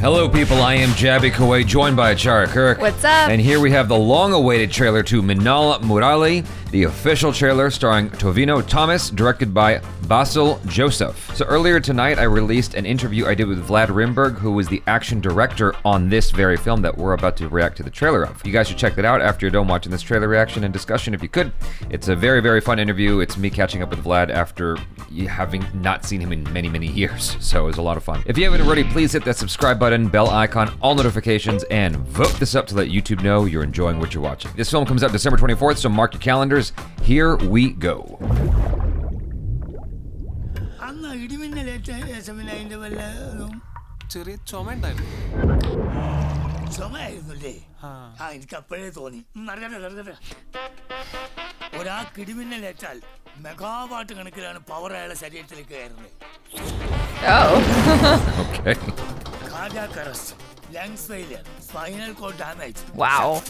Hello people, I am Jaby KOAY, joined by ACHARA KIRK. What's up? And here we have the long-awaited trailer to MINNAL MURALI, the official trailer starring Tovino Thomas, directed by Basil Joseph. So earlier tonight I released an interview I did with Vlad Rimburg, who was the action director on this very film that we're about to react to the trailer of. You guys should check that out after you're done watching this trailer reaction and discussion if you could. It's a very, very fun interview. It's me catching up with Vlad after having not seen him in many, many years. So it was a lot of fun. If you haven't already, please hit that subscribe button, bell icon, all notifications, and vote this up to let YouTube know you're enjoying what you're watching. This film comes out December 24th, so mark your calendars. Here we go. Oh. Okay. Cardiac arrest, lungs failure, spinal cord damage. Wow. Oh.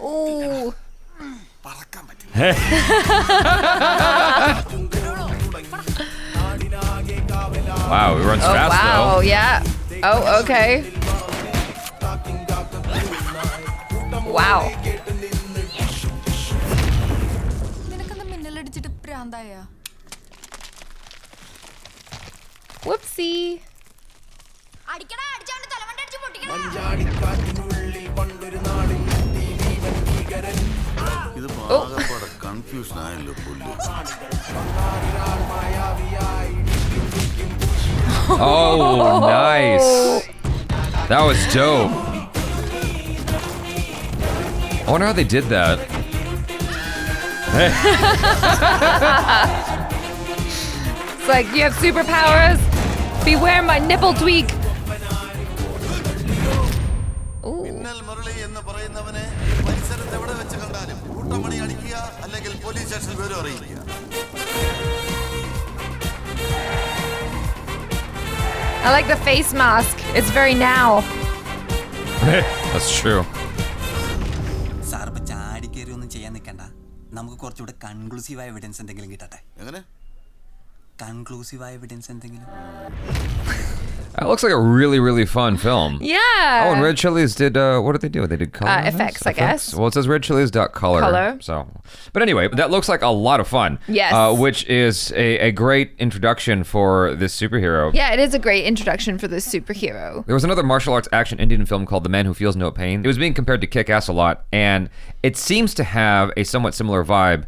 Oh. Wow, he runs fast wow, though. Yeah. Oh, okay. Wow. Whoopsie. Oh, nice. That was dope. I wonder how they did that. It's like, you have superpowers? Beware my nipple tweak. Ooh. I like the face mask. It's very now. That's true. That looks like a really, really fun film. Yeah. Oh, and Red Chilies did, what did they do? They did color on effects, this? I guess. Well, it says redchilies.color. Color. So, but anyway, that looks like a lot of fun. Yes. Which is a great introduction for this superhero. Yeah, it is a great introduction for this superhero. There was another martial arts action Indian film called The Man Who Feels No Pain. It was being compared to Kick-Ass a lot, and it seems to have a somewhat similar vibe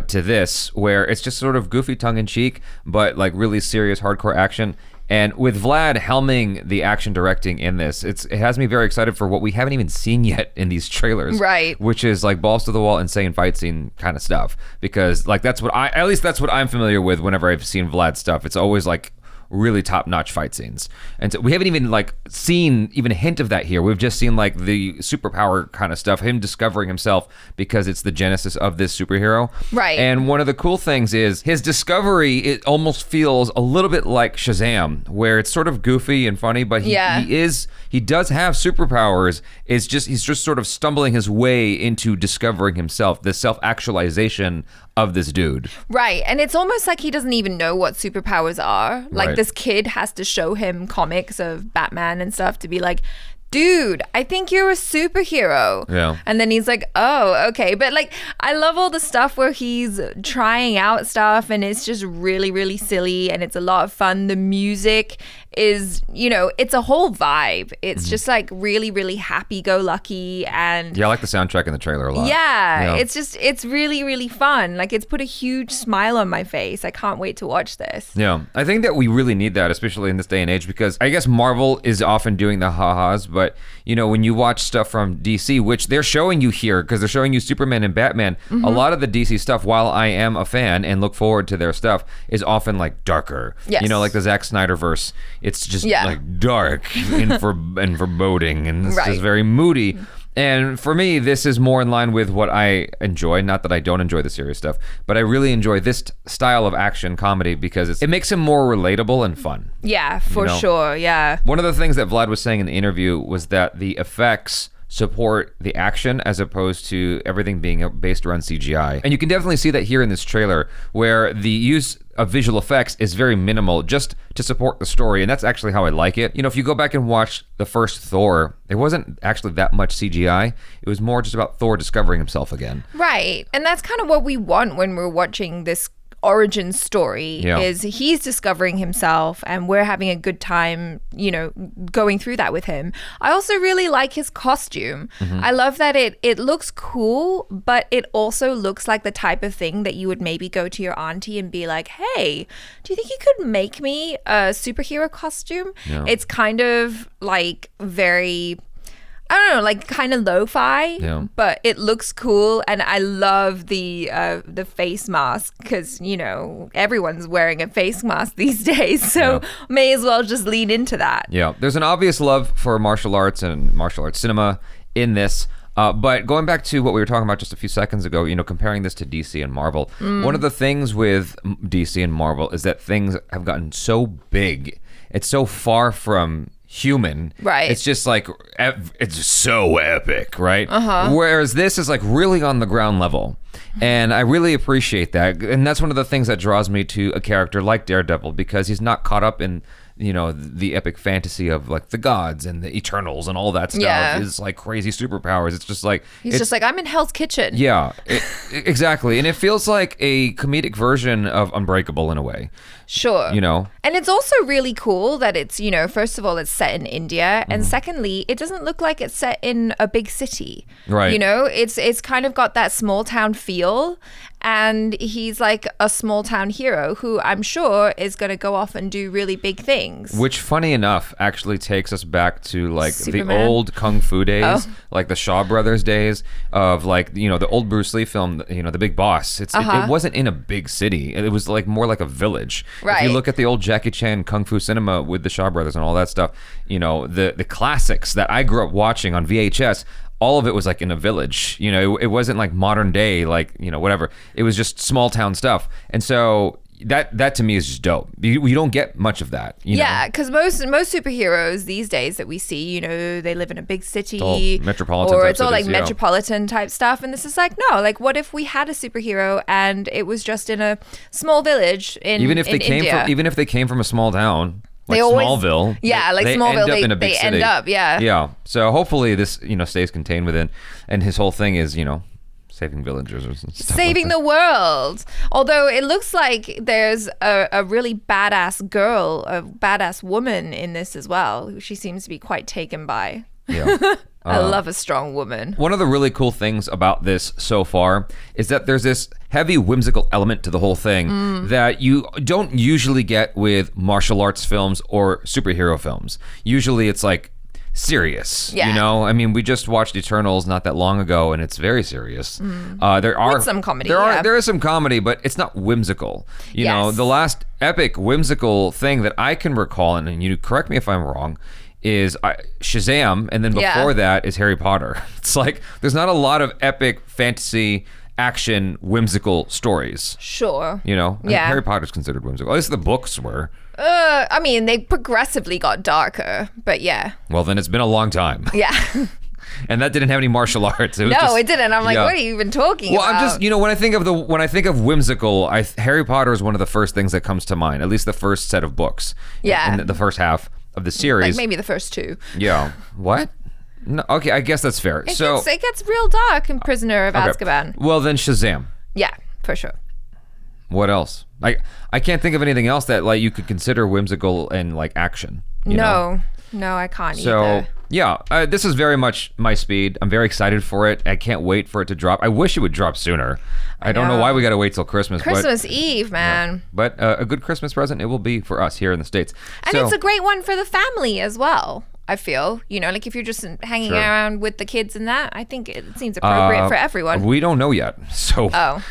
to this, where it's just sort of goofy tongue-in-cheek, but like really serious hardcore action. And with Vlad helming the action directing in this, it has me very excited for what we haven't even seen yet in these trailers. Right. Which is like balls to the wall, insane fight scene kind of stuff. Because like that's what at least that's what I'm familiar with whenever I've seen Vlad stuff. It's always like really top-notch fight scenes. And so we haven't even like seen even a hint of that here. We've just seen like the superpower kind of stuff, him discovering himself because it's the genesis of this superhero. Right. And one of the cool things is his discovery, it almost feels a little bit like Shazam, where it's sort of goofy and funny, but he does have superpowers. He's just sort of stumbling his way into discovering himself, the self-actualization of this dude. Right, and it's almost like he doesn't even know what superpowers are. Like Right. This kid has to show him comics of Batman and stuff to be like, dude, I think you're a superhero. Yeah. And then he's like, oh, okay. But like, I love all the stuff where he's trying out stuff and it's just really, really silly and it's a lot of fun. The music is, it's a whole vibe. It's just like really, really happy-go-lucky and Yeah, I like the soundtrack in the trailer a lot. yeah, it's really, really fun. Like it's put a huge smile on my face. I can't wait to watch this. Yeah, I think that we really need that, especially in this day and age, because I guess Marvel is often doing the ha-has, but when you watch stuff from DC, which they're showing you here, because they're showing you Superman and Batman, a lot of the DC stuff, while I am a fan and look forward to their stuff, is often like darker. Yes. Like the Zack Snyder verse, it's just like dark and foreboding, and it's just very moody. And for me, this is more in line with what I enjoy. Not that I don't enjoy the serious stuff, but I really enjoy this style of action comedy because it makes him more relatable and fun. Yeah, for sure. Yeah. One of the things that Vlad was saying in the interview was that the effects support the action as opposed to everything being based around CGI. And you can definitely see that here in this trailer where the use of visual effects is very minimal just to support the story, and that's actually how I like it. You know, if you go back and watch the first Thor, there wasn't actually that much CGI. It was more just about Thor discovering himself again. Right. And that's kind of what we want when we're watching this origin story is he's discovering himself and we're having a good time, you know, going through that with him. I also really like his costume. I love that it looks cool, but it also looks like the type of thing that you would maybe go to your auntie and be like, hey, do you think you could make me a superhero costume? It's kind of like very, I don't know, like kind of lo-fi, but it looks cool, and I love the face mask because, you know, everyone's wearing a face mask these days, so may as well just lean into that. Yeah, there's an obvious love for martial arts and martial arts cinema in this. But going back to what we were talking about just a few seconds ago, you know, comparing this to DC and Marvel, one of the things with DC and Marvel is that things have gotten so big. It's so far from human, right? It's just like it's so epic, right? Whereas this is like really on the ground level, and I really appreciate that. And that's one of the things that draws me to a character like Daredevil, because he's not caught up in, you know, the epic fantasy of like the gods and the Eternals and all that stuff. His like crazy superpowers. It's just like he's just like, I'm in Hell's Kitchen. Yeah, exactly. And it feels like a comedic version of Unbreakable in a way. Sure. You know, and it's also really cool that it's, you know, first of all, it's set in India, and secondly, it doesn't look like it's set in a big city. Right. You know, it's kind of got that small town feel. And he's like a small town hero who I'm sure is going to go off and do really big things. Which, funny enough, actually takes us back to like Superman. The old Kung Fu days, like the Shaw Brothers days of like, you know, the old Bruce Lee film, you know, The Big Boss. It wasn't in a big city. It was like more like a village. Right. If you look at the old Jackie Chan Kung Fu cinema with the Shaw Brothers and all that stuff, you know, the classics that I grew up watching on VHS, all of it was like in a village, you know, it wasn't like modern day, like, you know, whatever. It was just small town stuff. And so that to me is just dope. You don't get much of that. You know? Because most superheroes these days that we see, you know, they live in a big city. It's all metropolitan or it's all like metropolitan type stuff. And this is like, no, like what if we had a superhero and it was just in a small village in India? Even if they came from a small town. Like Smallville. Yeah, like Smallville, they end up, Yeah. So hopefully this, you know, stays contained within, and his whole thing is, you know, saving villagers or stuff. Saving the world. Although it looks like there's a really badass girl, a badass woman in this as well, who she seems to be quite taken by. Yeah. I love a strong woman. One of the really cool things about this so far is that there's this heavy whimsical element to the whole thing that you don't usually get with martial arts films or superhero films. Usually it's like serious, you know? I mean, we just watched Eternals not that long ago, and it's very serious. With some comedy. There is some comedy, but it's not whimsical. You know, the last epic whimsical thing that I can recall, and you correct me if I'm wrong, is Shazam, and then before that is Harry Potter. It's like there's not a lot of epic fantasy action whimsical stories. Sure. You know? Yeah. Harry Potter's considered whimsical. At least the books were. I mean, they progressively got darker, but yeah. Well, then it's been a long time. Yeah. And that didn't have any martial arts. It didn't. I'm like, what are you even talking about? Well, I'm just, you know, when I think of whimsical, Harry Potter is one of the first things that comes to mind. At least the first set of books. Yeah. In the first half of the series. Like maybe the first two. Yeah. What? No, okay, I guess that's fair. It gets real dark in Prisoner of Azkaban. Well, then Shazam. Yeah, for sure. What else? I can't think of anything else that like you could consider whimsical and like action. You know? No, I can't either. So, yeah, this is very much my speed. I'm very excited for it. I can't wait for it to drop. I wish it would drop sooner. I don't know why we got to wait till Christmas. Christmas Eve, man. Yeah. But a good Christmas present it will be for us here in the States. And it's a great one for the family as well. I feel, like if you're just hanging Sure. around with the kids and that, I think it seems appropriate for everyone. We don't know yet, so Oh.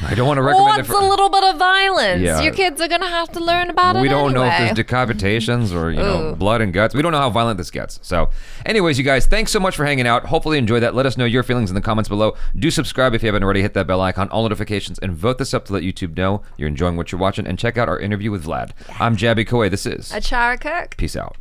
I don't want to recommend it What's for... a little bit of violence? Yeah. Your kids are going to have to learn about it We don't know if anyway. there's decapitations or, Ooh. blood and guts. We don't know how violent this gets. So anyways, you guys, thanks so much for hanging out. Hopefully you enjoyed that. Let us know your feelings in the comments below. Do subscribe if you haven't already. Hit that bell icon, all notifications, and vote this up to let YouTube know you're enjoying what you're watching. And check out our interview with Vlad. I'm Jaby KOAY. This is ACHARA KIRK. Peace out.